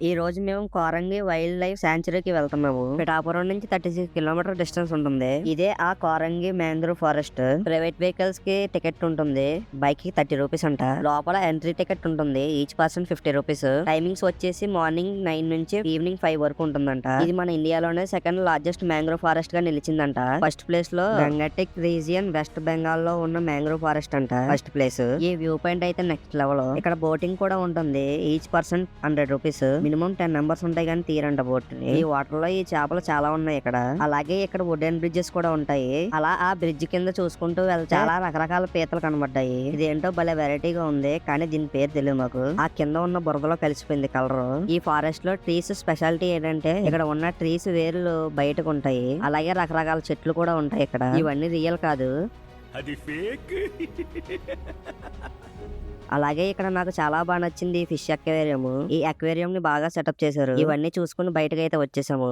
ఈ రోజు మేము కోరంగి వైల్డ్ లైఫ్ శాంచురీకి వెళ్తున్నాము. పిఠాపురం నుంచి 36 కిలోమీటర్ డిస్టెన్స్ ఉంటుంది. ఇదే ఆ Coringa mangrove forest. Private vehicles కి టికెట్ ఉంటుంది. బైక్ కి 30 రూపీస్ అంట. లోపల ఎంట్రీ టికెట్ ఉంటుంది. Each person 50 rupees. టైమింగ్స్ వచ్చేసి మార్నింగ్ 9 నుంచి ఈవినింగ్ 5 వరకు ఉంటుందంట. ఇది మన ఇండియాలోనే సెకండ్ లార్జెస్ట్ మ్యాంగ్రూవ్ ఫారెస్ట్ గా నిలిచిందంట. ఫస్ట్ ప్లేస్ లో గంగటిక్ రీజియన్ వెస్ట్ బెంగాల్ లో ఉన్న మ్యాంగ్రూవ్ ఫారెస్ట్ అంట ఫస్ట్ ప్లేస్. ఈ వ్యూ పాయింట్ అయితే నెక్స్ట్ లెవెల్. ఇక్కడ బోటింగ్ కూడా ఉంటుంది. Each person 100 rupees. Minimum 10 members ఉంటాయి కానీ తీరంట బోట్ ని. ఈ వాటర్ లో ఈ చేపలు చాలా ఉన్నాయి ఇక్కడ. అలాగే ఇక్కడ వుడెన్ బ్రిడ్జెస్ కూడా ఉంటాయి. అలా ఆ బ్రిడ్జ్ కింద చూసుకుంటూ వెళ్తే చాలా రకరకాల పీతలు కనబడ్డాయి. ఇదేంటో భలే వెరైటీగా ఉంది కానీ దీని పేరు తెలియదు మాకు. ఆ కింద ఉన్న బురదలో కలిసిపోయింది కలర్. ఈ ఫారెస్ట్ లో ట్రీస్ స్పెషాలిటీ ఏంటంటే ఇక్కడ ఉన్న ట్రీస్ వేర్లు బయటకు ఉంటాయి. అలాగే రకరకాల చెట్లు కూడా ఉంటాయి ఇక్కడ. ఇవన్నీ రియల్ కాదు, అది ఫేక్. అలాగే ఇక్కడ నాకు చాలా బాగా నచ్చింది ఈ ఫిష్ అక్వేరియం. ఈ అక్వేరియం ని బాగా సెటప్ చేశారు. ఇవన్నీ చూసుకుని బయటకు అయితే వచ్చేసాము.